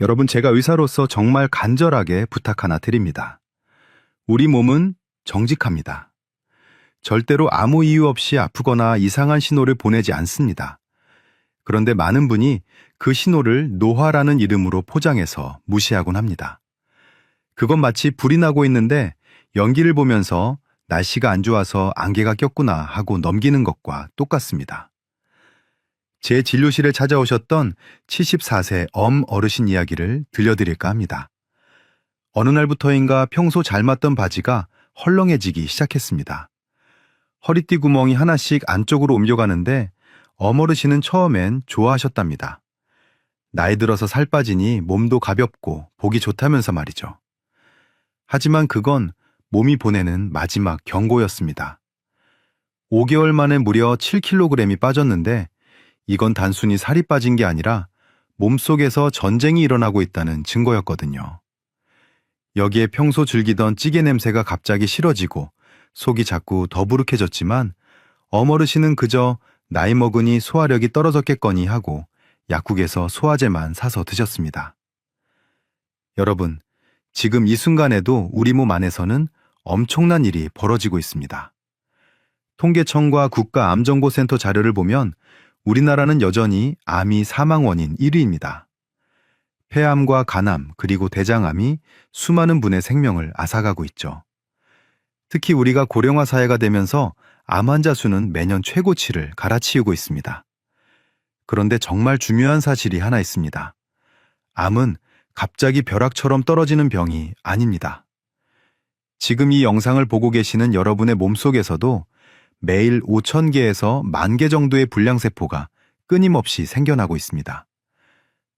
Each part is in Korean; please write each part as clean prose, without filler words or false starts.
여러분, 제가 의사로서 정말 간절하게 부탁 하나 드립니다. 우리 몸은 정직합니다. 절대로 아무 이유 없이 아프거나 이상한 신호를 보내지 않습니다. 그런데 많은 분이 그 신호를 노화라는 이름으로 포장해서 무시하곤 합니다. 그건 마치 불이 나고 있는데 연기를 보면서 날씨가 안 좋아서 안개가 꼈구나 하고 넘기는 것과 똑같습니다. 제 진료실에 찾아오셨던 74세 어르신 이야기를 들려드릴까 합니다. 어느 날부터인가 평소 잘 맞던 바지가 헐렁해지기 시작했습니다. 허리띠 구멍이 하나씩 안쪽으로 옮겨가는데 어르신은 처음엔 좋아하셨답니다. 나이 들어서 살 빠지니 몸도 가볍고 보기 좋다면서 말이죠. 하지만 그건 몸이 보내는 마지막 경고였습니다. 5개월 만에 무려 7kg이 빠졌는데 이건 단순히 살이 빠진 게 아니라 몸속에서 전쟁이 일어나고 있다는 증거였거든요. 여기에 평소 즐기던 찌개 냄새가 갑자기 싫어지고 속이 자꾸 더부룩해졌지만 어르신은 그저 나이 먹으니 소화력이 떨어졌겠거니 하고 약국에서 소화제만 사서 드셨습니다. 여러분, 지금 이 순간에도 우리 몸 안에서는 엄청난 일이 벌어지고 있습니다. 통계청과 국가암정보센터 자료를 보면 우리나라는 여전히 암이 사망 원인 1위입니다. 폐암과 간암 그리고 대장암이 수많은 분의 생명을 앗아가고 있죠. 특히 우리가 고령화 사회가 되면서 암 환자 수는 매년 최고치를 갈아치우고 있습니다. 그런데 정말 중요한 사실이 하나 있습니다. 암은 갑자기 벼락처럼 떨어지는 병이 아닙니다. 지금 이 영상을 보고 계시는 여러분의 몸속에서도 매일 5,000개에서 10,000개 정도의 불량세포가 끊임없이 생겨나고 있습니다.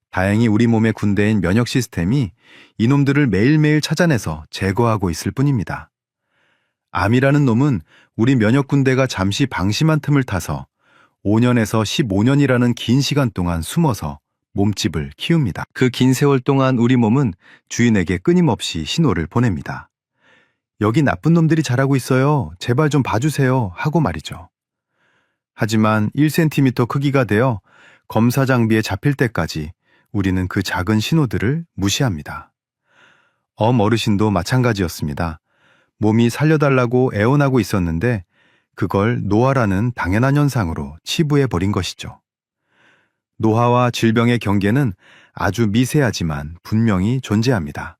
다행히 우리 몸의 군대인 면역 시스템이 이놈들을 매일매일 찾아내서 제거하고 있을 뿐입니다. 암이라는 놈은 우리 면역 군대가 잠시 방심한 틈을 타서 5년에서 15년이라는 긴 시간 동안 숨어서 몸집을 키웁니다. 그 긴 세월 동안 우리 몸은 주인에게 끊임없이 신호를 보냅니다. 여기 나쁜 놈들이 자라고 있어요. 제발 좀 봐주세요. 하고 말이죠. 하지만 1cm 크기가 되어 검사 장비에 잡힐 때까지 우리는 그 작은 신호들을 무시합니다. 어르신도 마찬가지였습니다. 몸이 살려달라고 애원하고 있었는데 그걸 노화라는 당연한 현상으로 치부해버린 것이죠. 노화와 질병의 경계는 아주 미세하지만 분명히 존재합니다.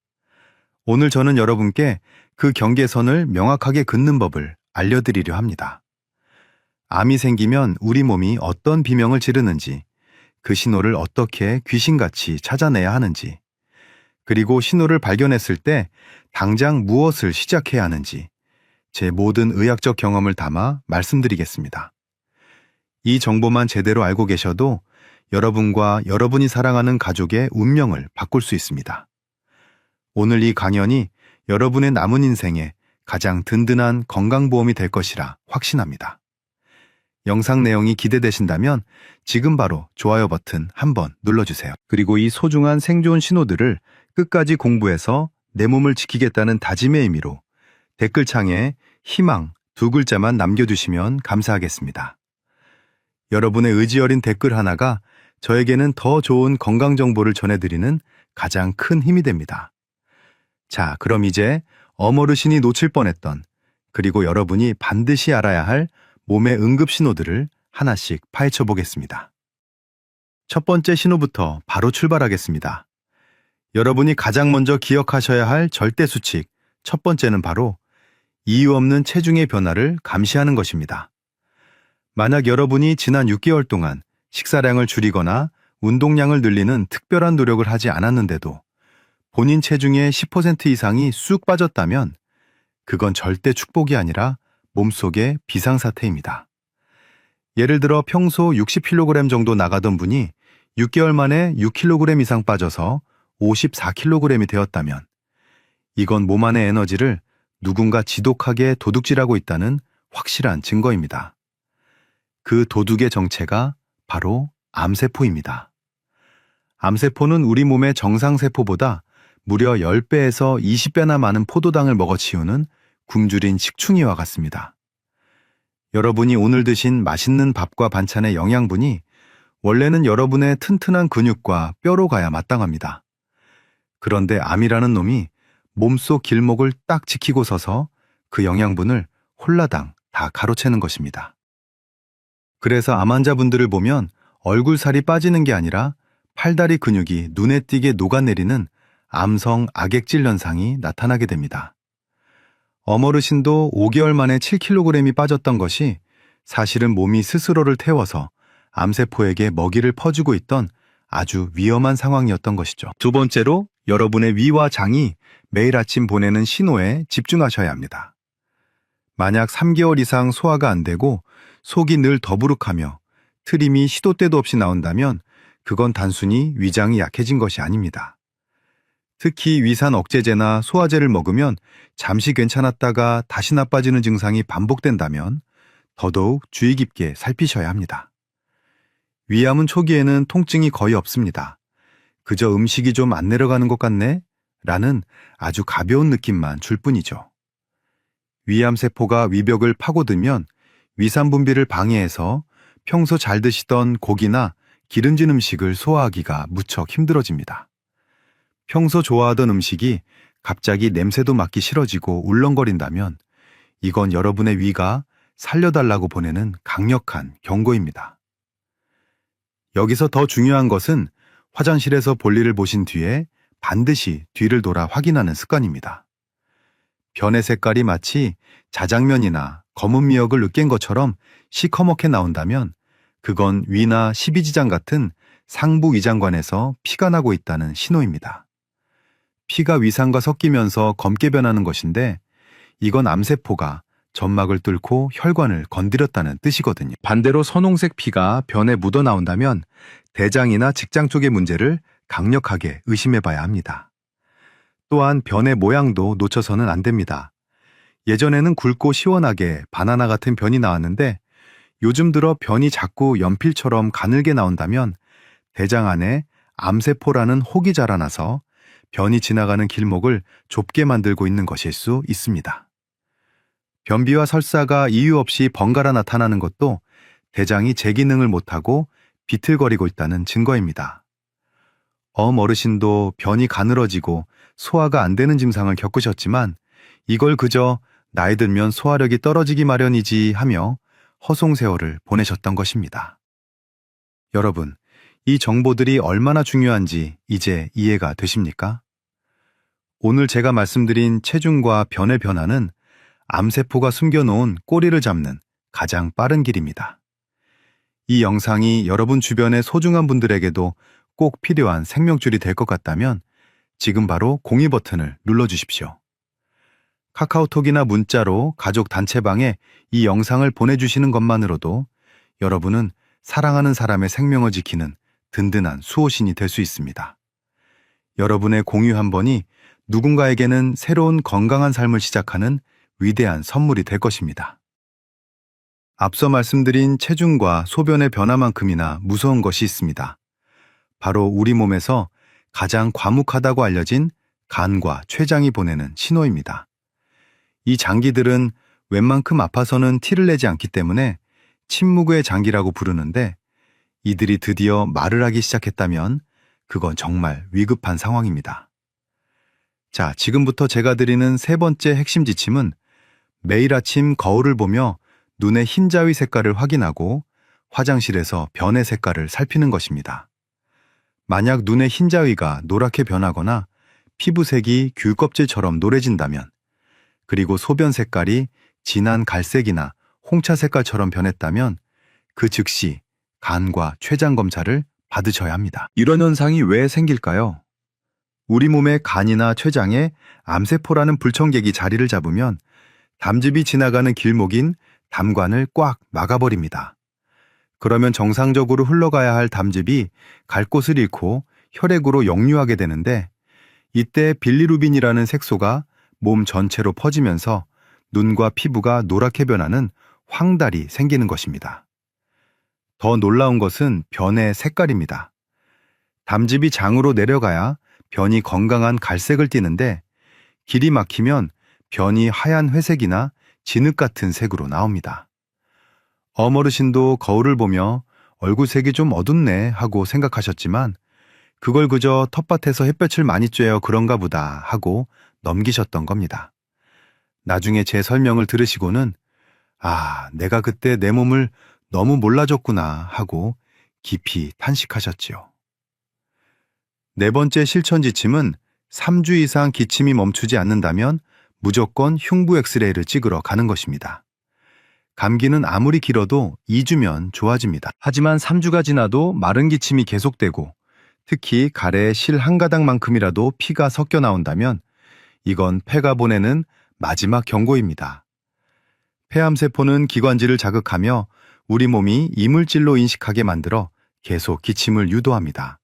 오늘 저는 여러분께 그 경계선을 명확하게 긋는 법을 알려드리려 합니다. 암이 생기면 우리 몸이 어떤 비명을 지르는지, 그 신호를 어떻게 귀신같이 찾아내야 하는지, 그리고 신호를 발견했을 때 당장 무엇을 시작해야 하는지 제 모든 의학적 경험을 담아 말씀드리겠습니다. 이 정보만 제대로 알고 계셔도 여러분과 여러분이 사랑하는 가족의 운명을 바꿀 수 있습니다. 오늘 이 강연이 여러분의 남은 인생에 가장 든든한 건강보험이 될 것이라 확신합니다. 영상 내용이 기대되신다면 지금 바로 좋아요 버튼 한번 눌러주세요. 그리고 이 소중한 생존 신호들을 끝까지 공부해서 내 몸을 지키겠다는 다짐의 의미로 댓글창에 희망 2글자만 남겨주시면 감사하겠습니다. 여러분의 의지 어린 댓글 하나가 저에게는 더 좋은 건강 정보를 전해드리는 가장 큰 힘이 됩니다. 자, 그럼 이제 어르신이 놓칠 뻔했던 그리고 여러분이 반드시 알아야 할 몸의 응급 신호들을 하나씩 파헤쳐 보겠습니다. 첫 번째 신호부터 바로 출발하겠습니다. 여러분이 가장 먼저 기억하셔야 할 절대 수칙 첫 번째는 바로 이유 없는 체중의 변화를 감시하는 것입니다. 만약 여러분이 지난 6개월 동안 식사량을 줄이거나 운동량을 늘리는 특별한 노력을 하지 않았는데도 본인 체중의 10% 이상이 쑥 빠졌다면 그건 절대 축복이 아니라 몸속의 비상사태입니다. 예를 들어 평소 60kg 정도 나가던 분이 6개월 만에 6kg 이상 빠져서 54kg이 되었다면 이건 몸 안의 에너지를 누군가 지독하게 도둑질하고 있다는 확실한 증거입니다. 그 도둑의 정체가 바로 암세포입니다. 암세포는 우리 몸의 정상세포보다 무려 10배에서 20배나 많은 포도당을 먹어치우는 굶주린 식충이와 같습니다. 여러분이 오늘 드신 맛있는 밥과 반찬의 영양분이 원래는 여러분의 튼튼한 근육과 뼈로 가야 마땅합니다. 그런데 암이라는 놈이 몸속 길목을 딱 지키고 서서 그 영양분을 홀라당 다 가로채는 것입니다. 그래서 암 환자분들을 보면 얼굴살이 빠지는 게 아니라 팔다리 근육이 눈에 띄게 녹아내리는 암성 악액질 현상이 나타나게 됩니다. 어머르신도 5개월 만에 7kg이 빠졌던 것이 사실은 몸이 스스로를 태워서 암세포에게 먹이를 퍼주고 있던 아주 위험한 상황이었던 것이죠. 두 번째로 여러분의 위와 장이 매일 아침 보내는 신호에 집중하셔야 합니다. 만약 3개월 이상 소화가 안 되고 속이 늘 더부룩하며 트림이 시도 때도 없이 나온다면 그건 단순히 위장이 약해진 것이 아닙니다. 특히 위산 억제제나 소화제를 먹으면 잠시 괜찮았다가 다시 나빠지는 증상이 반복된다면 더더욱 주의 깊게 살피셔야 합니다. 위암은 초기에는 통증이 거의 없습니다. 그저 음식이 좀 안 내려가는 것 같네? 라는 아주 가벼운 느낌만 줄 뿐이죠. 위암세포가 위벽을 파고들면 위산 분비를 방해해서 평소 잘 드시던 고기나 기름진 음식을 소화하기가 무척 힘들어집니다. 평소 좋아하던 음식이 갑자기 냄새도 맡기 싫어지고 울렁거린다면 이건 여러분의 위가 살려달라고 보내는 강력한 경고입니다. 여기서 더 중요한 것은 화장실에서 볼일을 보신 뒤에 반드시 뒤를 돌아 확인하는 습관입니다. 변의 색깔이 마치 자장면이나 검은 미역을 으깬 것처럼 시커멓게 나온다면 그건 위나 십이지장 같은 상부 위장관에서 피가 나고 있다는 신호입니다. 피가 위산과 섞이면서 검게 변하는 것인데 이건 암세포가 점막을 뚫고 혈관을 건드렸다는 뜻이거든요. 반대로 선홍색 피가 변에 묻어 나온다면 대장이나 직장 쪽의 문제를 강력하게 의심해 봐야 합니다. 또한 변의 모양도 놓쳐서는 안 됩니다. 예전에는 굵고 시원하게 바나나 같은 변이 나왔는데 요즘 들어 변이 자꾸 연필처럼 가늘게 나온다면 대장 안에 암세포라는 혹이 자라나서 변이 지나가는 길목을 좁게 만들고 있는 것일 수 있습니다. 변비와 설사가 이유 없이 번갈아 나타나는 것도 대장이 제 기능을 못하고 비틀거리고 있다는 증거입니다. 어르신도 변이 가늘어지고 소화가 안 되는 증상을 겪으셨지만 이걸 그저 나이 들면 소화력이 떨어지기 마련이지 하며 허송세월을 보내셨던 것입니다. 여러분, 이 정보들이 얼마나 중요한지 이제 이해가 되십니까? 오늘 제가 말씀드린 체중과 변의 변화는 암세포가 숨겨놓은 꼬리를 잡는 가장 빠른 길입니다. 이 영상이 여러분 주변의 소중한 분들에게도 꼭 필요한 생명줄이 될 것 같다면 지금 바로 공유 버튼을 눌러주십시오. 카카오톡이나 문자로 가족 단체방에 이 영상을 보내주시는 것만으로도 여러분은 사랑하는 사람의 생명을 지키는 든든한 수호신이 될 수 있습니다. 여러분의 공유 한 번이 누군가에게는 새로운 건강한 삶을 시작하는 위대한 선물이 될 것입니다. 앞서 말씀드린 체중과 소변의 변화만큼이나 무서운 것이 있습니다. 바로 우리 몸에서 가장 과묵하다고 알려진 간과 췌장이 보내는 신호입니다. 이 장기들은 웬만큼 아파서는 티를 내지 않기 때문에 침묵의 장기라고 부르는데 이들이 드디어 말을 하기 시작했다면 그건 정말 위급한 상황입니다. 자, 지금부터 제가 드리는 세 번째 핵심 지침은 매일 아침 거울을 보며 눈의 흰자위 색깔을 확인하고 화장실에서 변의 색깔을 살피는 것입니다. 만약 눈의 흰자위가 노랗게 변하거나 피부색이 귤껍질처럼 노래진다면 그리고 소변 색깔이 진한 갈색이나 홍차 색깔처럼 변했다면 그 즉시 간과 췌장 검사를 받으셔야 합니다. 이런 현상이 왜 생길까요? 우리 몸의 간이나 췌장에 암세포라는 불청객이 자리를 잡으면 담즙이 지나가는 길목인 담관을 꽉 막아버립니다. 그러면 정상적으로 흘러가야 할 담즙이 갈 곳을 잃고 혈액으로 역류하게 되는데 이때 빌리루빈이라는 색소가 몸 전체로 퍼지면서 눈과 피부가 노랗게 변하는 황달이 생기는 것입니다. 더 놀라운 것은 변의 색깔입니다. 담즙이 장으로 내려가야 변이 건강한 갈색을 띠는데 길이 막히면 변이 하얀 회색이나 진흙 같은 색으로 나옵니다. 어르신도 거울을 보며 얼굴색이 좀 어둡네 하고 생각하셨지만 그걸 그저 텃밭에서 햇볕을 많이 쬐어 그런가 보다 하고 넘기셨던 겁니다. 나중에 제 설명을 들으시고는 아, 내가 그때 내 몸을 너무 몰라줬구나 하고 깊이 탄식하셨지요. 네 번째 실천 지침은 3주 이상 기침이 멈추지 않는다면 무조건 흉부 엑스레이를 찍으러 가는 것입니다. 감기는 아무리 길어도 2주면 좋아집니다. 하지만 3주가 지나도 마른 기침이 계속되고 특히 가래에 실 한 가닥만큼이라도 피가 섞여 나온다면 이건 폐가 보내는 마지막 경고입니다. 폐암세포는 기관지를 자극하며 우리 몸이 이물질로 인식하게 만들어 계속 기침을 유도합니다.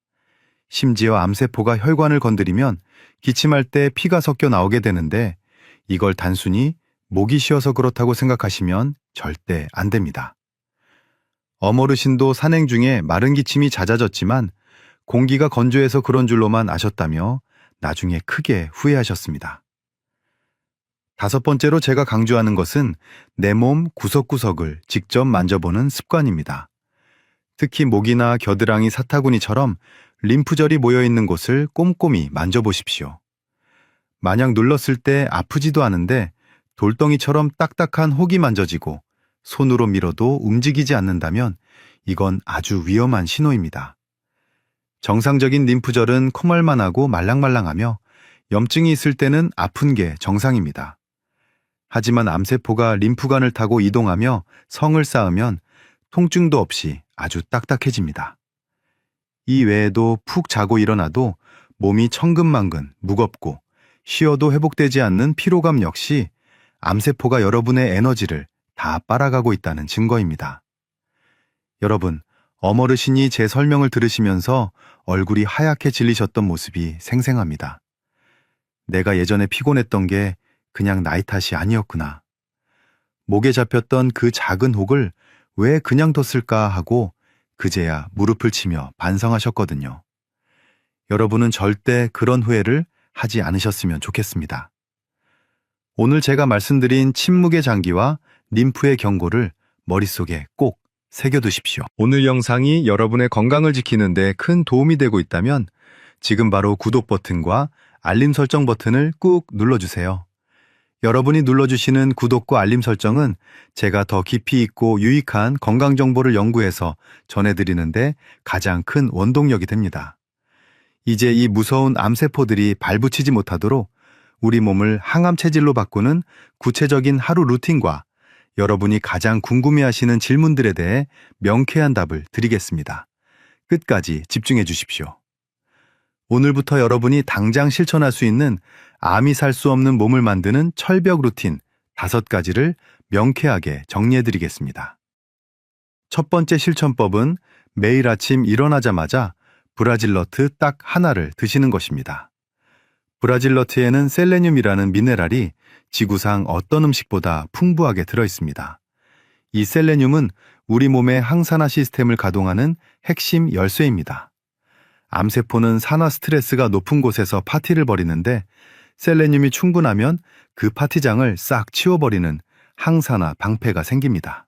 심지어 암세포가 혈관을 건드리면 기침할 때 피가 섞여 나오게 되는데 이걸 단순히 목이 쉬어서 그렇다고 생각하시면 절대 안 됩니다. 어머르신도 산행 중에 마른 기침이 잦아졌지만 공기가 건조해서 그런 줄로만 아셨다며 나중에 크게 후회하셨습니다. 다섯 번째로 제가 강조하는 것은 내 몸 구석구석을 직접 만져보는 습관입니다. 특히 목이나 겨드랑이 사타구니처럼 림프절이 모여있는 곳을 꼼꼼히 만져보십시오. 마냥 눌렀을 때 아프지도 않은데 돌덩이처럼 딱딱한 혹이 만져지고 손으로 밀어도 움직이지 않는다면 이건 아주 위험한 신호입니다. 정상적인 림프절은 콩알만하고 말랑말랑하며 염증이 있을 때는 아픈 게 정상입니다. 하지만 암세포가 림프관을 타고 이동하며 성을 쌓으면 통증도 없이 아주 딱딱해집니다. 이 외에도 푹 자고 일어나도 몸이 천근만근 무겁고 쉬어도 회복되지 않는 피로감 역시 암세포가 여러분의 에너지를 다 빨아가고 있다는 증거입니다. 여러분, 어머르신이 제 설명을 들으시면서 얼굴이 하얗게 질리셨던 모습이 생생합니다. 내가 예전에 피곤했던 게 그냥 나이 탓이 아니었구나. 목에 잡혔던 그 작은 혹을 왜 그냥 뒀을까 하고 그제야 무릎을 치며 반성하셨거든요. 여러분은 절대 그런 후회를 하지 않으셨으면 좋겠습니다. 오늘 제가 말씀드린 침묵의 장기와 림프의 경고를 머릿속에 꼭 새겨두십시오. 오늘 영상이 여러분의 건강을 지키는 데 큰 도움이 되고 있다면 지금 바로 구독 버튼과 알림 설정 버튼을 꾹 눌러주세요. 여러분이 눌러주시는 구독과 알림 설정은 제가 더 깊이 있고 유익한 건강 정보를 연구해서 전해드리는데 가장 큰 원동력이 됩니다. 이제 이 무서운 암세포들이 발붙이지 못하도록 우리 몸을 항암 체질로 바꾸는 구체적인 하루 루틴과 여러분이 가장 궁금해하시는 질문들에 대해 명쾌한 답을 드리겠습니다. 끝까지 집중해 주십시오. 오늘부터 여러분이 당장 실천할 수 있는 암이 살 수 없는 몸을 만드는 철벽 루틴 5가지를 명쾌하게 정리해 드리겠습니다. 첫 번째 실천법은 매일 아침 일어나자마자 브라질너트 딱 하나를 드시는 것입니다. 브라질너트에는 셀레늄이라는 미네랄이 지구상 어떤 음식보다 풍부하게 들어있습니다. 이 셀레늄은 우리 몸의 항산화 시스템을 가동하는 핵심 열쇠입니다. 암세포는 산화 스트레스가 높은 곳에서 파티를 벌이는데 셀레늄이 충분하면 그 파티장을 싹 치워버리는 항산화 방패가 생깁니다.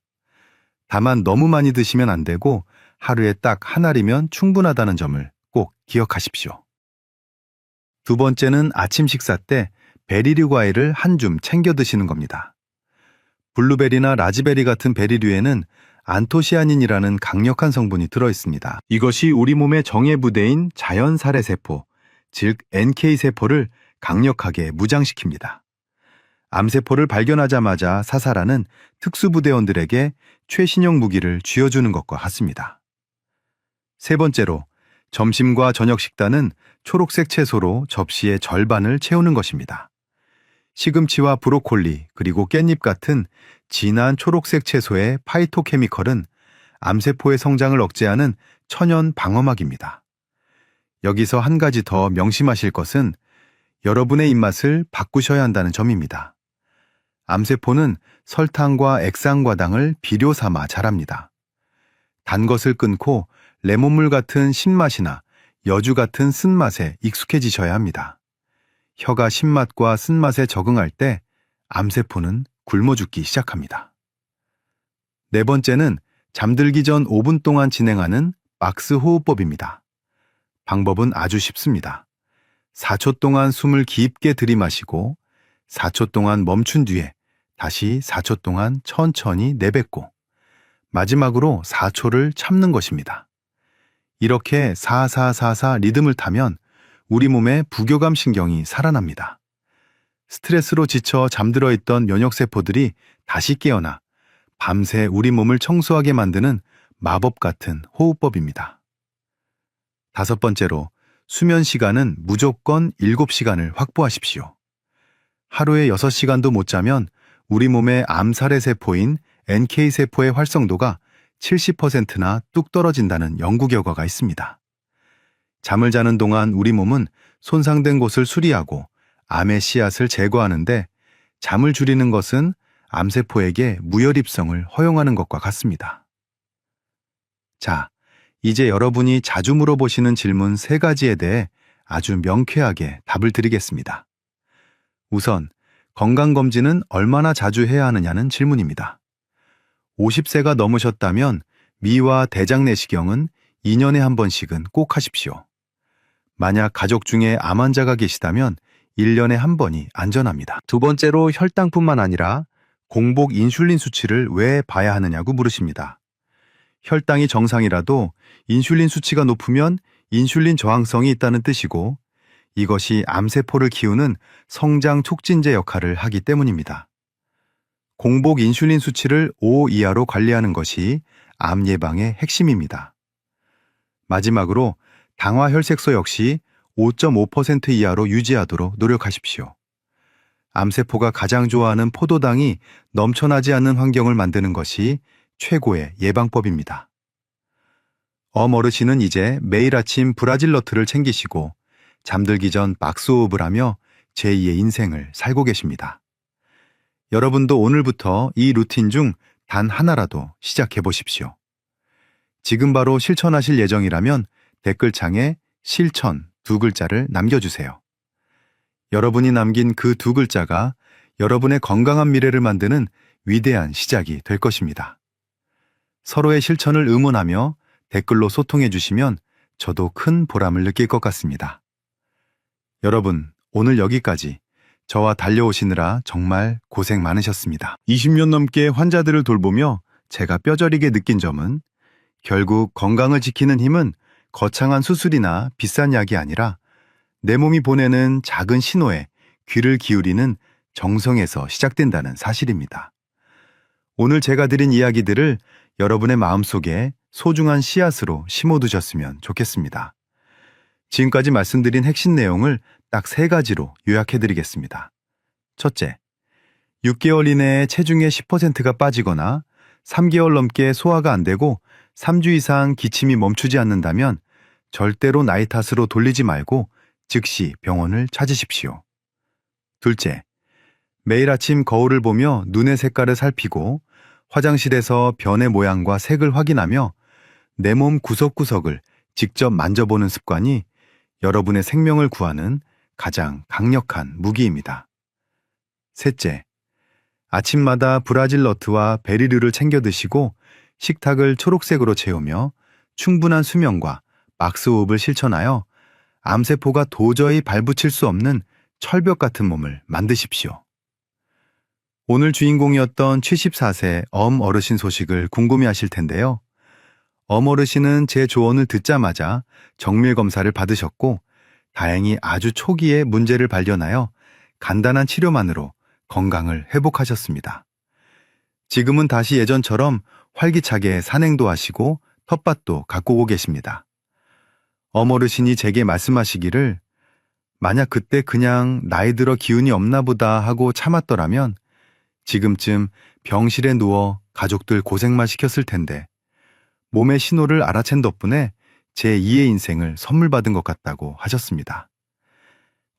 다만 너무 많이 드시면 안 되고 하루에 딱 한 알이면 충분하다는 점을 꼭 기억하십시오. 두 번째는 아침 식사 때 베리류 과일을 한 줌 챙겨 드시는 겁니다. 블루베리나 라즈베리 같은 베리류에는 안토시아닌이라는 강력한 성분이 들어있습니다. 이것이 우리 몸의 정예부대인 자연살해세포, 즉 NK세포를 강력하게 무장시킵니다. 암세포를 발견하자마자 사살하는 특수부대원들에게 최신형 무기를 쥐어주는 것과 같습니다. 세 번째로, 점심과 저녁 식단은 초록색 채소로 접시의 절반을 채우는 것입니다. 시금치와 브로콜리 그리고 깻잎 같은 진한 초록색 채소의 파이토케미컬은 암세포의 성장을 억제하는 천연 방어막입니다. 여기서 한 가지 더 명심하실 것은 여러분의 입맛을 바꾸셔야 한다는 점입니다. 암세포는 설탕과 액상과당을 비료 삼아 자랍니다. 단 것을 끊고 레몬물 같은 신맛이나 여주 같은 쓴맛에 익숙해지셔야 합니다. 혀가 신맛과 쓴맛에 적응할 때 암세포는 굶어 죽기 시작합니다. 네 번째는 잠들기 전 5분 동안 진행하는 박스 호흡법입니다. 방법은 아주 쉽습니다. 4초 동안 숨을 깊게 들이마시고 4초 동안 멈춘 뒤에 다시 4초 동안 천천히 내뱉고 마지막으로 4초를 참는 것입니다. 이렇게 4444 리듬을 타면 우리 몸의 부교감 신경이 살아납니다. 스트레스로 지쳐 잠들어 있던 면역세포들이 다시 깨어나 밤새 우리 몸을 청소하게 만드는 마법 같은 호흡법입니다. 5번째로, 수면 시간은 무조건 7시간을 확보하십시오. 하루에 6시간도 못 자면 우리 몸의 암살의 세포인 NK세포의 활성도가 70%나 뚝 떨어진다는 연구 결과가 있습니다. 잠을 자는 동안 우리 몸은 손상된 곳을 수리하고 암의 씨앗을 제거하는데 잠을 줄이는 것은 암세포에게 무혈입성을 허용하는 것과 같습니다. 자, 이제 여러분이 자주 물어보시는 질문 3가지에 대해 아주 명쾌하게 답을 드리겠습니다. 우선, 건강검진은 얼마나 자주 해야 하느냐는 질문입니다. 50세가 넘으셨다면 미와 대장 내시경은 2년에 한 번씩은 꼭 하십시오. 만약 가족 중에 암 환자가 계시다면 1년에 한 번이 안전합니다. 2번째로, 혈당뿐만 아니라 공복 인슐린 수치를 왜 봐야 하느냐고 물으십니다. 혈당이 정상이라도 인슐린 수치가 높으면 인슐린 저항성이 있다는 뜻이고, 이것이 암세포를 키우는 성장 촉진제 역할을 하기 때문입니다. 공복 인슐린 수치를 5 이하로 관리하는 것이 암 예방의 핵심입니다. 마지막으로 당화혈색소 역시 5.5% 이하로 유지하도록 노력하십시오. 암세포가 가장 좋아하는 포도당이 넘쳐나지 않는 환경을 만드는 것이 최고의 예방법입니다. 어르신은 이제 매일 아침 브라질 너트를 챙기시고 잠들기 전 박수호흡을 하며 제2의 인생을 살고 계십니다. 여러분도 오늘부터 이 루틴 중 단 하나라도 시작해 보십시오. 지금 바로 실천하실 예정이라면 댓글창에 실천 2글자를 남겨주세요. 여러분이 남긴 그 2글자가 여러분의 건강한 미래를 만드는 위대한 시작이 될 것입니다. 서로의 실천을 응원하며 댓글로 소통해 주시면 저도 큰 보람을 느낄 것 같습니다. 여러분, 오늘 여기까지. 저와 달려오시느라 정말 고생 많으셨습니다. 20년 넘게 환자들을 돌보며 제가 뼈저리게 느낀 점은 결국 건강을 지키는 힘은 거창한 수술이나 비싼 약이 아니라 내 몸이 보내는 작은 신호에 귀를 기울이는 정성에서 시작된다는 사실입니다. 오늘 제가 드린 이야기들을 여러분의 마음속에 소중한 씨앗으로 심어두셨으면 좋겠습니다. 지금까지 말씀드린 핵심 내용을 딱 3가지로 요약해드리겠습니다. 첫째, 6개월 이내에 체중의 10%가 빠지거나 3개월 넘게 소화가 안 되고 3주 이상 기침이 멈추지 않는다면 절대로 나이 탓으로 돌리지 말고 즉시 병원을 찾으십시오. 둘째, 매일 아침 거울을 보며 눈의 색깔을 살피고 화장실에서 변의 모양과 색을 확인하며 내 몸 구석구석을 직접 만져보는 습관이 여러분의 생명을 구하는 가장 강력한 무기입니다. 셋째, 아침마다 브라질 너트와 베리류를 챙겨 드시고 식탁을 초록색으로 채우며 충분한 수면과 박스호흡을 실천하여 암세포가 도저히 발붙일 수 없는 철벽 같은 몸을 만드십시오. 오늘 주인공이었던 74세 어르신 소식을 궁금해하실 텐데요. 어르신은 제 조언을 듣자마자 정밀 검사를 받으셨고 다행히 아주 초기에 문제를 발견하여 간단한 치료만으로 건강을 회복하셨습니다. 지금은 다시 예전처럼 활기차게 산행도 하시고 텃밭도 가꾸고 계십니다. 어르신이 제게 말씀하시기를 만약 그때 그냥 나이 들어 기운이 없나 보다 하고 참았더라면 지금쯤 병실에 누워 가족들 고생만 시켰을 텐데 몸의 신호를 알아챈 덕분에 제2의 인생을 선물 받은 것 같다고 하셨습니다.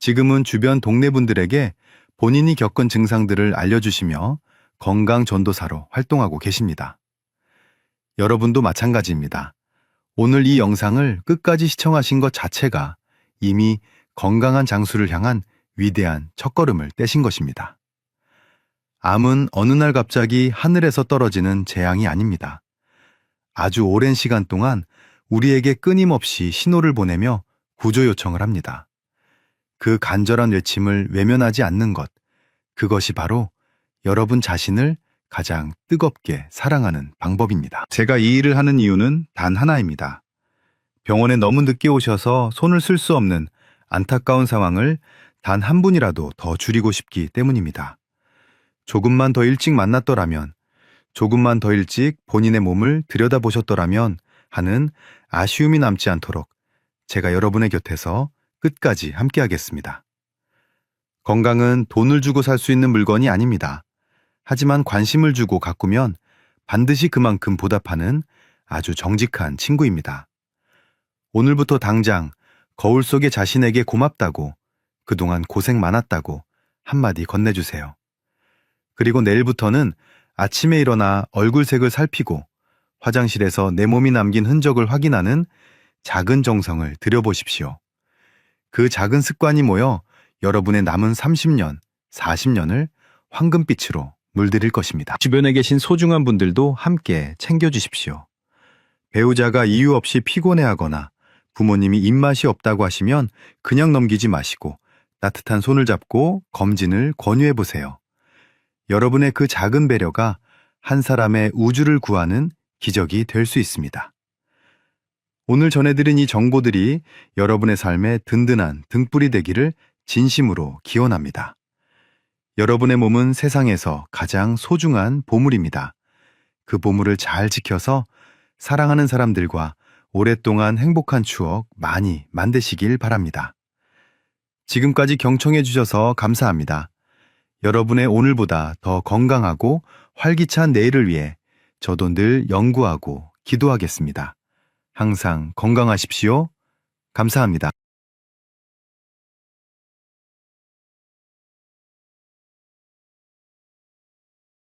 지금은 주변 동네 분들에게 본인이 겪은 증상들을 알려주시며 건강 전도사로 활동하고 계십니다. 여러분도 마찬가지입니다. 오늘 이 영상을 끝까지 시청하신 것 자체가 이미 건강한 장수를 향한 위대한 첫걸음을 떼신 것입니다. 암은 어느 날 갑자기 하늘에서 떨어지는 재앙이 아닙니다. 아주 오랜 시간 동안 우리에게 끊임없이 신호를 보내며 구조 요청을 합니다. 그 간절한 외침을 외면하지 않는 것, 그것이 바로 여러분 자신을 가장 뜨겁게 사랑하는 방법입니다. 제가 이 일을 하는 이유는 단 하나입니다. 병원에 너무 늦게 오셔서 손을 쓸 수 없는 안타까운 상황을 단 한 분이라도 더 줄이고 싶기 때문입니다. 조금만 더 일찍 만났더라면, 조금만 더 일찍 본인의 몸을 들여다보셨더라면 하는 아쉬움이 남지 않도록 제가 여러분의 곁에서 끝까지 함께하겠습니다. 건강은 돈을 주고 살 수 있는 물건이 아닙니다. 하지만 관심을 주고 가꾸면 반드시 그만큼 보답하는 아주 정직한 친구입니다. 오늘부터 당장 거울 속의 자신에게 고맙다고, 그동안 고생 많았다고 한마디 건네주세요. 그리고 내일부터는 아침에 일어나 얼굴색을 살피고 화장실에서 내 몸이 남긴 흔적을 확인하는 작은 정성을 들여보십시오. 그 작은 습관이 모여 여러분의 남은 30년, 40년을 황금빛으로 물들일 것입니다. 주변에 계신 소중한 분들도 함께 챙겨주십시오. 배우자가 이유 없이 피곤해하거나 부모님이 입맛이 없다고 하시면 그냥 넘기지 마시고 따뜻한 손을 잡고 검진을 권유해보세요. 여러분의 그 작은 배려가 한 사람의 우주를 구하는 기적이 될 수 있습니다. 오늘 전해드린 이 정보들이 여러분의 삶에 든든한 등불이 되기를 진심으로 기원합니다. 여러분의 몸은 세상에서 가장 소중한 보물입니다. 그 보물을 잘 지켜서 사랑하는 사람들과 오랫동안 행복한 추억 많이 만드시길 바랍니다. 지금까지 경청해 주셔서 감사합니다. 여러분의 오늘보다 더 건강하고 활기찬 내일을 위해 저도 늘 연구하고 기도하겠습니다. 항상 건강하십시오. 감사합니다.